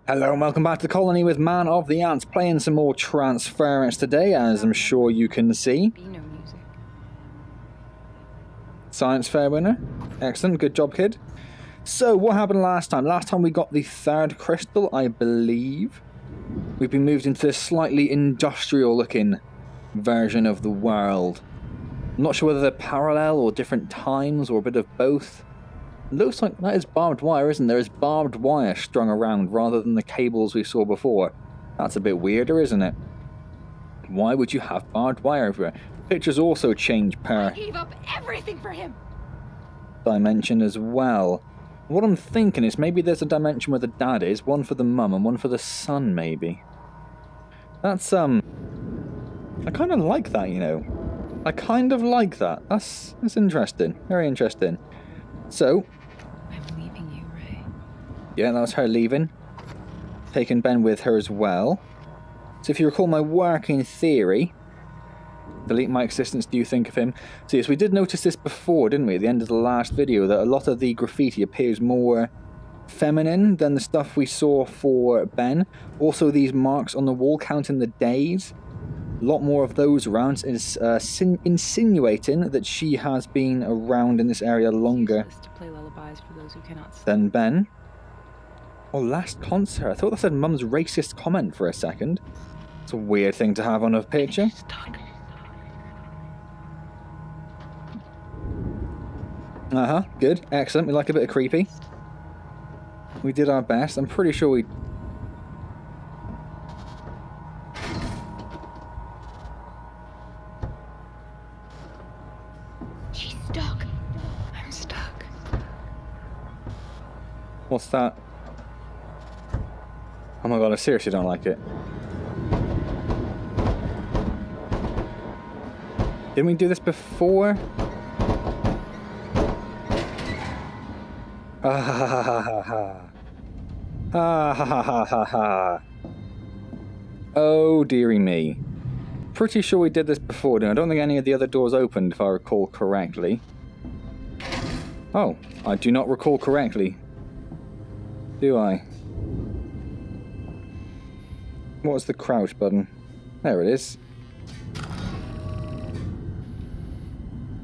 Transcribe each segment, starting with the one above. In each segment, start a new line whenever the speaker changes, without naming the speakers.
Hello and welcome back to the colony with Man of the Antz, playing some more Transference today, as I'm sure you can see. Science fair winner. Excellent, good job, kid. So, what happened last time? Last time we got the third crystal, I believe. We've been moved into this slightly industrial-looking version of the world. I'm not sure whether they're parallel or different times or a bit of both. It looks like that is barbed wire, isn't there? There's barbed wire strung around rather than the cables we saw before. That's a bit weirder, isn't it? Why would you have barbed wire everywhere? Pictures also change per
I gave up everything for him.
dimension as well. What I'm thinking is maybe there's a dimension where the dad is, one for the mum and one for the son, maybe. That's, I kind of like that, you know. I kind of like that. That's interesting. Very interesting. So,
I'm leaving you, Ray.
yeah, that was her leaving. Taking Ben with her as well. So if you recall my working theory, delete my existence, do you think of him? So yes, we did notice this before, didn't we, at the end of the last video, that a lot of the graffiti appears more feminine than the stuff we saw for Ben. Also these marks on the wall counting the days. A lot more of those around is insinuating that she has been around in this area longer
To play lullabies for those who cannot see.
than Ben. Oh, last concert. I thought that said Mum's racist comment for a second. It's a weird thing to have on a picture. Uh-huh, good, excellent. We like a bit of creepy. We did our best. I'm pretty sure we...
She's stuck. I'm stuck.
What's that? Oh my god, I seriously don't like it. Didn't we do this before? Ah ha ha ha ha ha. Ah ha ha ha ha ha. Oh dearie me. Pretty sure we did this before, I don't think any of the other doors opened, if I recall correctly. Oh, I do not recall correctly. Do I? What's the crouch button? There it is.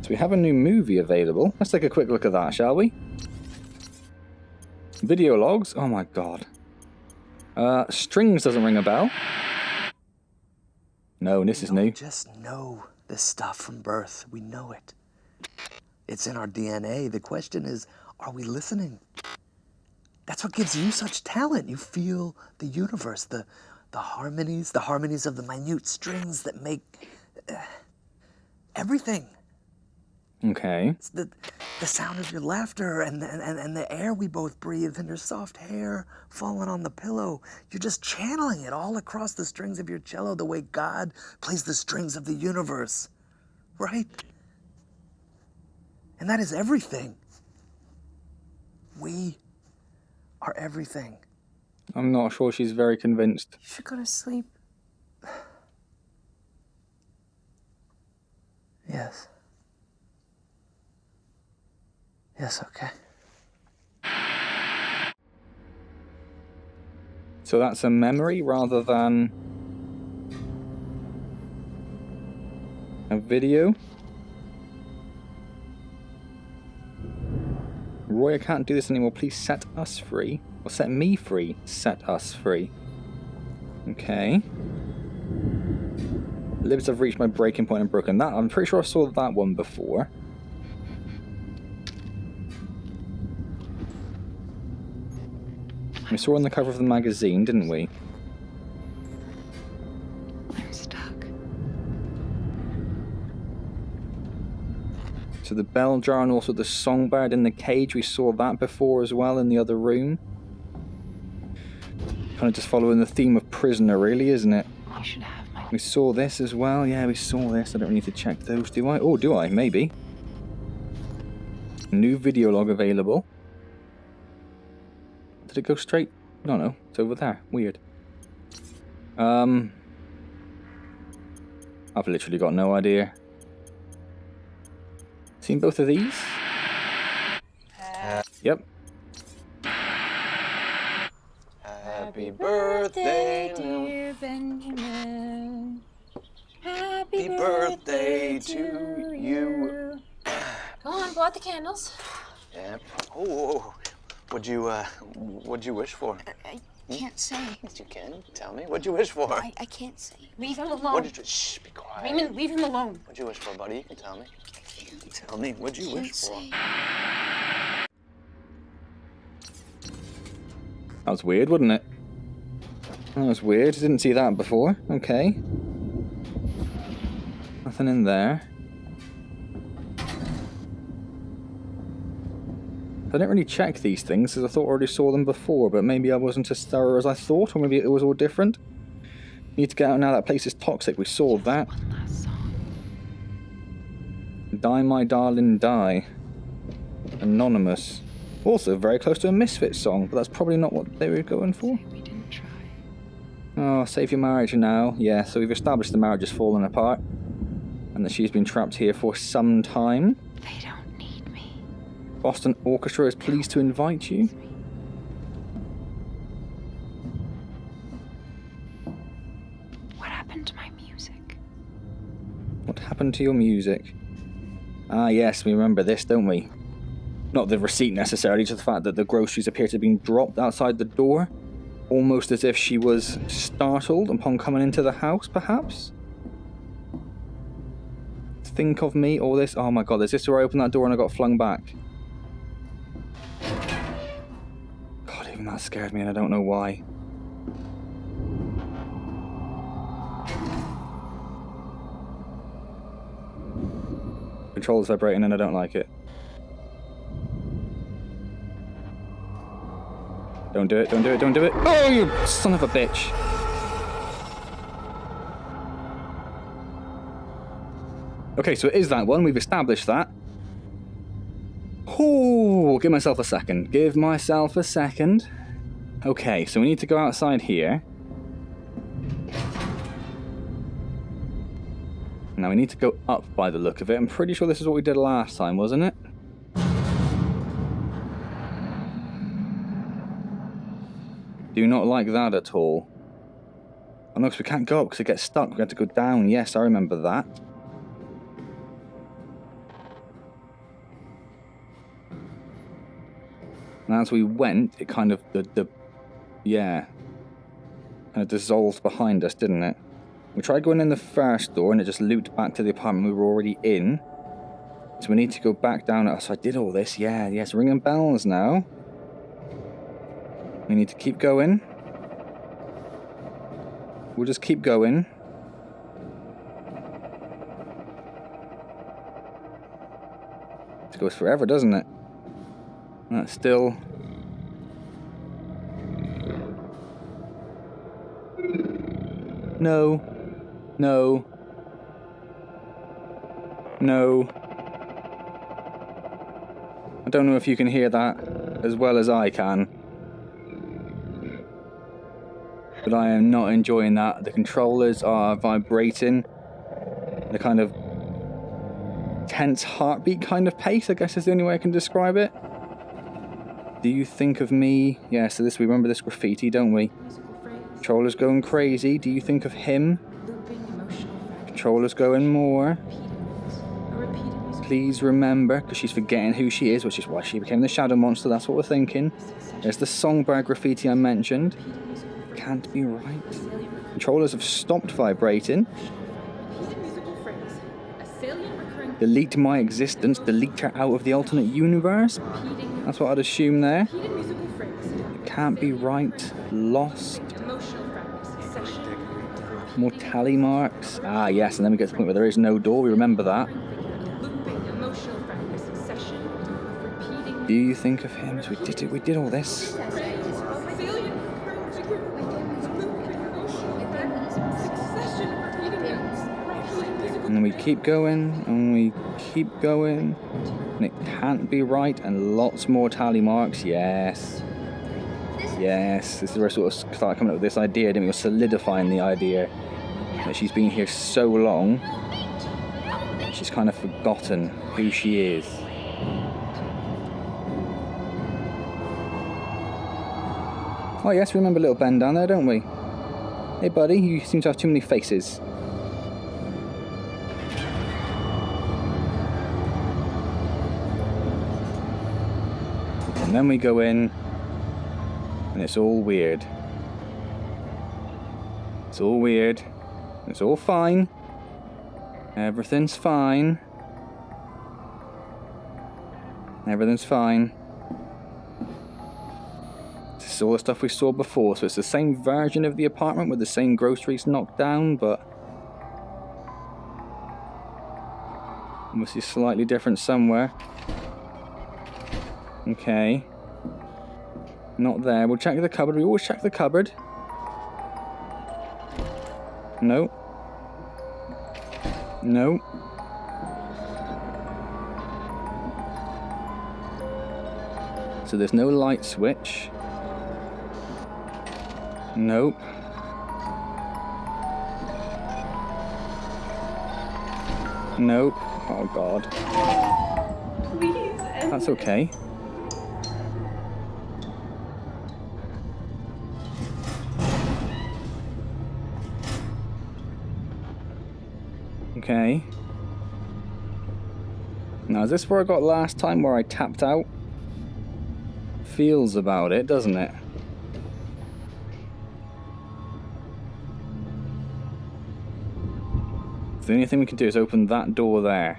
So we have a new movie available. Let's take a quick look at that, shall we? Video logs. Oh my god. Strings doesn't ring a bell. No, this is new.
Just know this stuff from birth. We know it. It's in our DNA. The question is, are we listening? That's what gives you such talent. You feel the universe, the harmonies of the minute strings that make everything.
Okay.
It's the sound of your laughter and the air we both breathe and your soft hair falling on the pillow. You're just channeling it all across the strings of your cello the way God plays the strings of the universe. Right? And that is everything. We are everything.
I'm not sure she's very convinced.
You should go to sleep.
Yes. Yes, okay.
So that's a memory rather than a video. Roy, I can't do this anymore. Please set us free. Or set me free. Set us free. Okay. Libs have reached my breaking point and broken that. I'm pretty sure I saw that one before. We saw on the cover of the magazine, didn't we?
I'm stuck.
So the bell jar and also the songbird in the cage, we saw that before as well in the other room. Kind of just following the theme of prisoner, really, isn't it?
You should have my...
We saw this as well. Yeah, we saw this. I don't need to check those, do I? Oh, do I? Maybe. New video log available. Did it go straight? No, it's over there. Weird. I've literally got no idea. Seen both of these? Yep.
Happy birthday,
dear Benjamin.
Happy birthday to you.
Go on, blow out the candles.
Yeah. Oh, what'd you wish for?
I can't say.
Yes, you can. Tell me. What'd you wish for?
I can't say. Leave him alone.
What did you? Shh, be quiet.
Raymond, leave him alone.
What'd you wish for, buddy? You can tell me. Tell me. What'd you wish for?
That was weird, wasn't it? That was weird. Didn't see that before. Okay. Nothing in there. I didn't really check these things because I thought I already saw them before, but maybe I wasn't as thorough as I thought, or maybe it was all different. Need to get out now, that place is toxic. We saw that.
One last song.
Die, my darling, die. Anonymous. Also very close to a Misfits song, but that's probably not what they were going for.
We didn't try.
Oh, save your marriage now. Yeah, so we've established the marriage has fallen apart, and that she's been trapped here for some time.
They don't need me.
Boston Orchestra is pleased to invite you.
What happened to my music?
What happened to your music? Ah, yes, we remember this, don't we? Not the receipt necessarily, just the fact that the groceries appear to have been dropped outside the door. Almost as if she was startled upon coming into the house, perhaps? Think of me, all this. Oh my god, is this where I opened that door and I got flung back? God, even that scared me and I don't know why. Controller's vibrating and I don't like it. Don't do it, don't do it, don't do it. Oh, you son of a bitch. Okay, so it is that one. We've established that. Oh, give myself a second. Give myself a second. Okay, so we need to go outside here. Now we need to go up by the look of it. I'm pretty sure this is what we did last time, wasn't it? Do not like that at all. Oh no, because we can't go up because it gets stuck. We have to go down. Yes, I remember that. And as we went, it kind of, yeah, kind of dissolved behind us, didn't it? We tried going in the first door and it just looped back to the apartment we were already in. So we need to go back down. Oh, so I did all this, yeah, yes, ringing bells now. We need to keep going. We'll just keep going. It goes forever, doesn't it? That's still... No. No. No. I don't know if you can hear that as well as I can. But I am not enjoying that. The controllers are vibrating. The kind of tense heartbeat kind of pace, I guess is the only way I can describe it. Do you think of me? Yeah, so we remember this graffiti, don't we? Controller's going crazy. Do you think of him? Controller's going more. Please remember, because she's forgetting who she is, which is why she became the shadow monster. That's what we're thinking. There's the songbird graffiti I mentioned. Can't be right. Controllers have stopped vibrating. Delete my existence. Delete her out of the alternate universe. That's what I'd assume there. It can't be right. Lost. More tally marks. Ah, yes, and then we get to the point where there is no door. We remember that. Do you think of him? So we did it. We did all this. And we keep going, and we keep going, and it can't be right, and lots more tally marks. Yes. Yes, this is where I sort of start coming up with this idea, didn't we? We're solidifying the idea that she's been here so long, she's kind of forgotten who she is. Oh yes, we remember little Ben down there, don't we? Hey buddy, you seem to have too many faces. And then we go in, and it's all weird. It's all weird. It's all fine. Everything's fine. Everything's fine. This is all the stuff we saw before, so it's the same version of the apartment with the same groceries knocked down, but obviously slightly different somewhere. Okay. Not there. We'll check the cupboard. We always check the cupboard. No. No. So there's no light switch. Nope. Nope. Oh god.
Please end
That's okay. Okay. Now is this where I got last time where I tapped out? Feels about it, doesn't it? The only thing we can do is open that door there.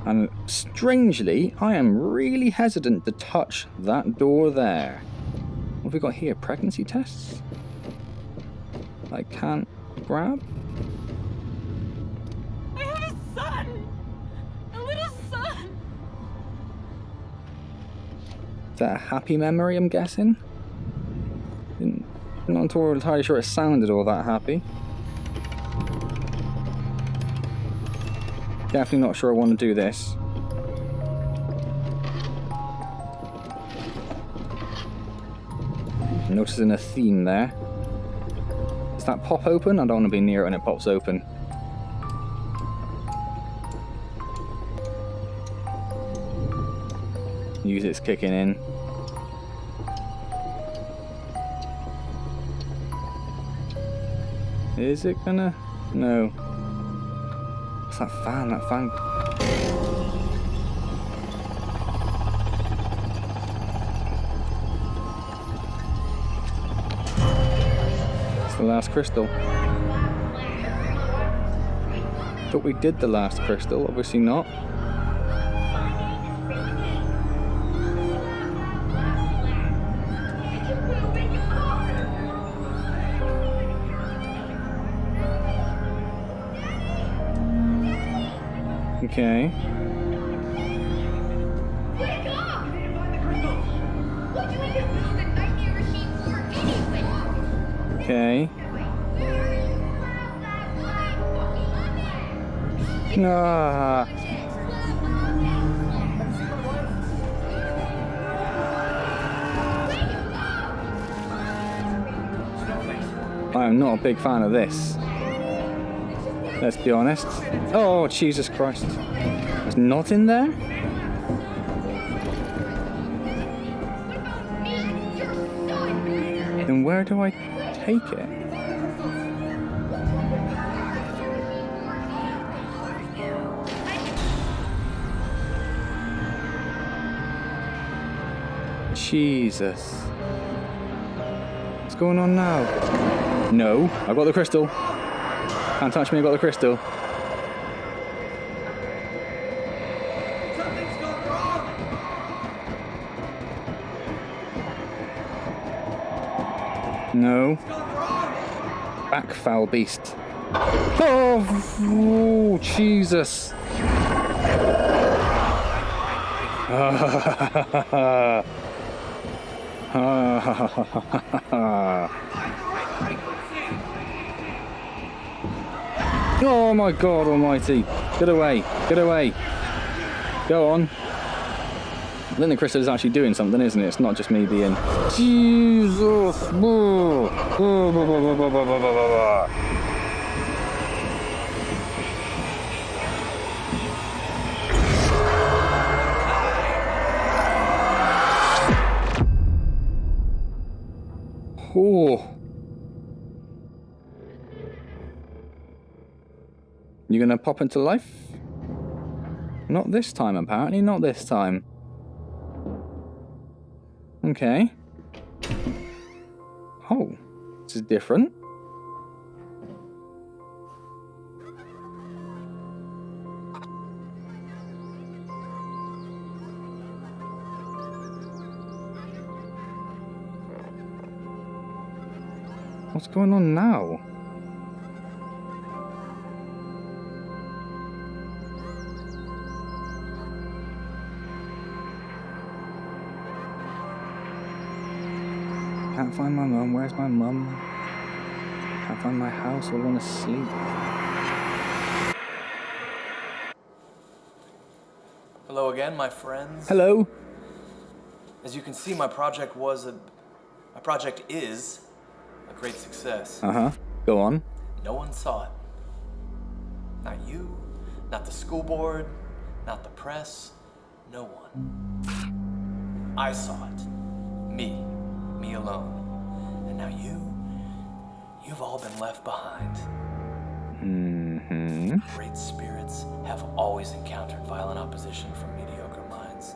And strangely, I am really hesitant to touch that door there. What have we got here? Pregnancy tests? I can't grab?
I have a son! A little son!
Is that a happy memory, I'm guessing? Not entirely sure it sounded all that happy. Definitely not sure I want to do this. I'm noticing a theme there. Does that pop open? I don't want to be near it when it pops open. Music's kicking in. Is it gonna? No. What's that fan? That fan. It's the last crystal. Thought we did the last crystal, obviously not. Okay.
Wake up! What do we build a nightmare machine for anyway?
Okay. Ah. I am not a big fan of this. Let's be honest. Oh, Jesus Christ. There's not in there? Then where do I take it? Jesus. What's going on now? No, I've got the crystal. Can't touch me, I've got the crystal.
Something's gone wrong!
No.
It's gone wrong!
Back, foul beast. Oh, Jesus. Oh my God almighty. Get away. Get away. Go on. I think the crystal is actually doing something, isn't it? It's not just me being... Jesus. Oh. You gonna pop into life? Not this time, apparently. Not this time. Okay. Oh. This is different. What's going on now? Can't find my mum. Where's my mum? Can't find my house. I want to sleep.
Hello again, my friends.
Hello.
As you can see, my project is a great success.
Go on.
No one saw it. Not you, not the school board, not the press, no one. I saw it. Me alone. And now you've all been left behind. Great spirits have always encountered violent opposition from mediocre minds.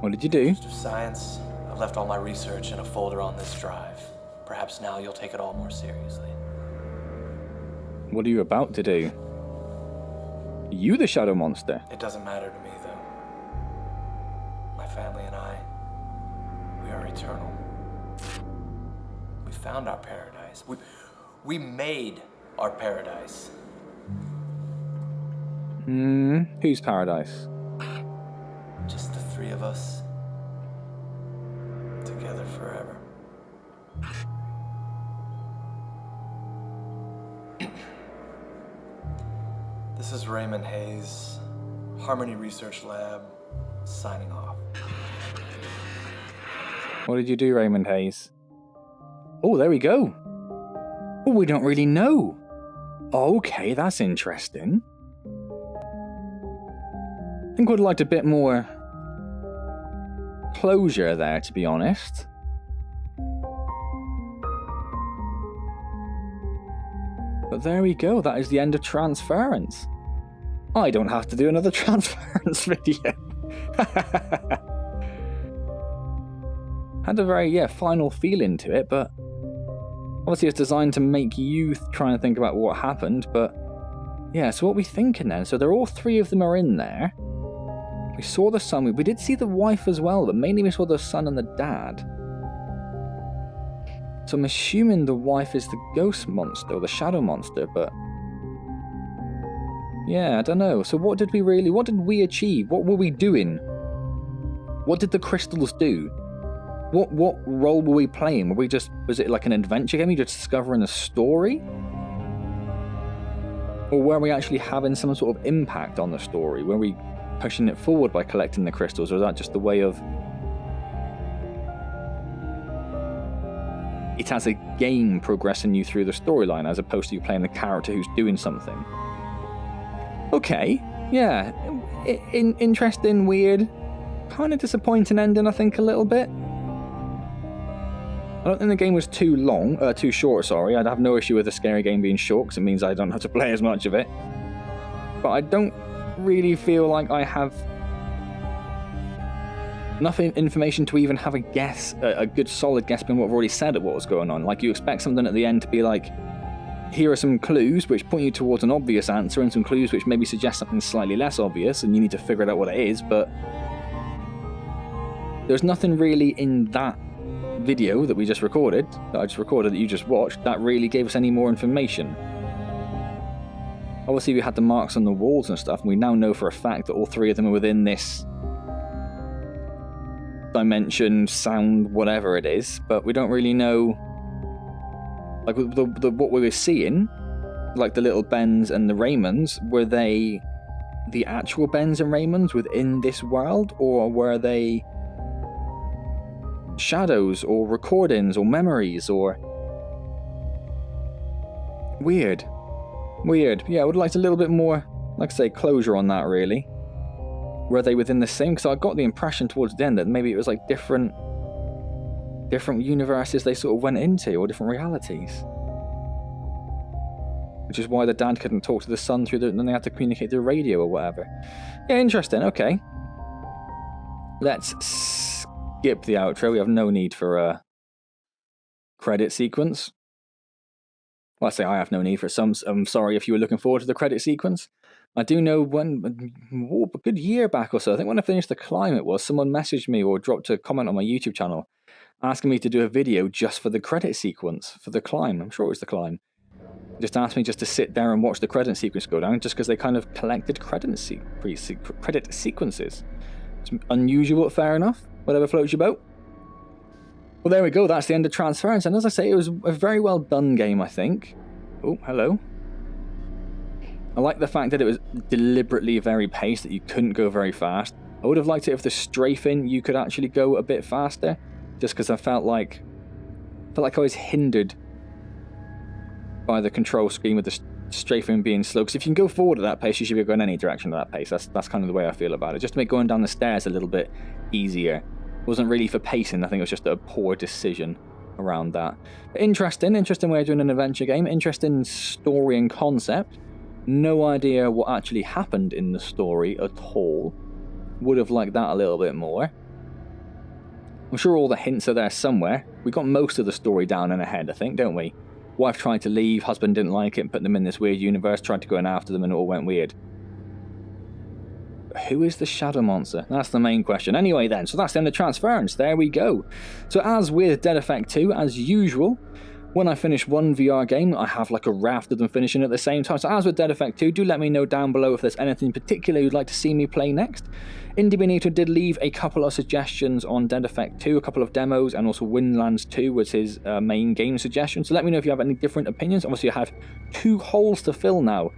What did you do?
Of science, I've left all my research in a folder on this drive. Perhaps now you'll take it all more seriously.
What are you about to do? Are you the shadow monster?
It doesn't matter to me, though. My family and I, we are eternal. We found our paradise. We made our paradise.
Whose paradise?
Just the three of us. Together forever. This is Raymond Hayes, Harmony Research Lab, signing off.
What did you do, Raymond Hayes? Oh, there we go. Oh, we don't really know. Okay, that's interesting. I think I would have liked a bit more closure there, to be honest. But there we go, that is the end of Transference. I don't have to do another Transference video. Had a very, final feeling to it, but obviously it's designed to make you try and think about what happened, but yeah, so what are we thinking then? So all three of them are in there. We saw the son, we did see the wife as well, but mainly we saw the son and the dad. So I'm assuming the wife is the ghost monster, or the shadow monster, but yeah, I don't know. So what did we achieve? What were we doing? What did the crystals do? What role were we playing? Was it like an adventure game? You just discovering a story? Or were we actually having some sort of impact on the story? Were we pushing it forward by collecting the crystals, or is that just a way of it as a game progressing you through the storyline as opposed to you playing the character who's doing something? Okay, yeah, interesting, weird, kind of disappointing ending, I think, a little bit. I don't think the game was too short, sorry. I'd have no issue with a scary game being short, because it means I don't have to play as much of it. But I don't really feel like I have enough information to even have a guess, a good solid guess beyond what I've already said at what was going on. Like, you expect something at the end to be like, here are some clues which point you towards an obvious answer, and some clues which maybe suggest something slightly less obvious, and you need to figure out what it is, but there's nothing really in that video that I just recorded, that you just watched, that really gave us any more information. Obviously we had the marks on the walls and stuff, and we now know for a fact that all three of them are within this dimension, sound, whatever it is, but we don't really know, like, what we were seeing, like the little Bens and the Raymonds, were they the actual Bens and Raymonds within this world, or were they shadows, or recordings, or memories, or weird. Yeah, I would like a little bit more, like I say, closure on that, really. Were they within the same? Because I got the impression towards the end that maybe it was like different different universes they sort of went into, or different realities. Which is why the dad couldn't talk to the son through then they had to communicate through radio or whatever. Yeah, interesting, okay. Let's skip the outro. We have no need for a credit sequence. Well, I say I have no need for some. I'm sorry if you were looking forward to the credit sequence. I do know a good year back or so, I think when I finished The Climb it was, someone messaged me or dropped a comment on my YouTube channel asking me to do a video just for the credit sequence for The Climb. I'm sure it was The Climb. Just asked me just to sit there and watch the credit sequence go down, just because they kind of collected credit sequences. It's unusual, fair enough. Whatever floats your boat. Well, there we go. That's the end of Transference. And as I say, it was a very well done game, I think. Oh, hello. I like the fact that it was deliberately very paced, that you couldn't go very fast. I would have liked it if the strafing you could actually go a bit faster, just because I felt like I was hindered by the control screen with the strafing being slow. Because if you can go forward at that pace, you should be going any direction at that pace. That's kind of the way I feel about it. Just to make going down the stairs a little bit easier. It wasn't really for pacing. I think it was just a poor decision around that. But interesting way of doing an adventure game. Interesting story and concept. No idea what actually happened in the story at all. Would have liked that a little bit more. I'm sure all the hints are there somewhere. We got most of the story down in our head, I think, don't we? Wife tried to leave, husband didn't like it and put them in this weird universe, tried to go in after them and it all went weird. But who is the Shadow Monster? That's the main question. Anyway then, so that's the end of Transference. There we go. So as with Dead Effect 2, as usual, when I finish one VR game, I have like a raft of them finishing at the same time. So as with Dead Effect 2, do let me know down below if there's anything in particular you'd like to see me play next. Indie Benito did leave a couple of suggestions on Dead Effect 2, a couple of demos, and also Windlands 2 was his main game suggestion. So let me know if you have any different opinions. Obviously I have 2 holes to fill now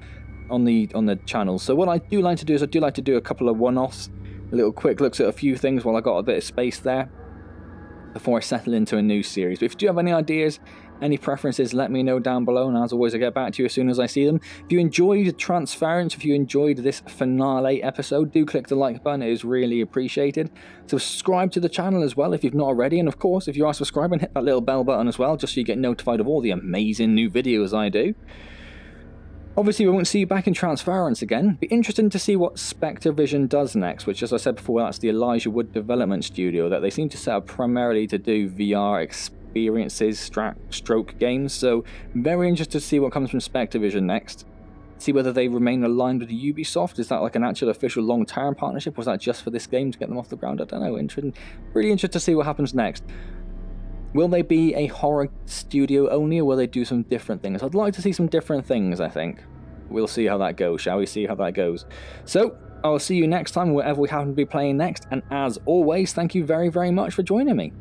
on the channel. So what I do like to do is I do like to do a couple of one-offs, a little quick looks at a few things while I got a bit of space there before I settle into a new series. But if you do have any ideas, any preferences, let me know down below, and as always I get back to you as soon as I see them. If you enjoyed Transference, if you enjoyed this finale episode, do click the like button, it is really appreciated. Subscribe to the channel as well if you've not already, and of course if you are subscribing, hit that little bell button as well, just so you get notified of all the amazing new videos I do. Obviously we won't see you back in Transference again. Be interesting to see what Spectre Vision does next, which as I said before, that's the Elijah Wood development studio that they seem to set up primarily to do VR experiences, stroke games, so very interested to see what comes from Spectre Vision next. See whether they remain aligned with Ubisoft. Is that like an actual official long-term partnership, or was that just for this game to get them off the ground? I don't know. Really interested to see what happens next. Will they be a horror studio only, or will they do some different things? I'd like to see some different things, I think. We'll see how that goes, shall we? See how that goes. So, I'll see you next time, wherever we happen to be playing next, and as always, thank you very, very much for joining me.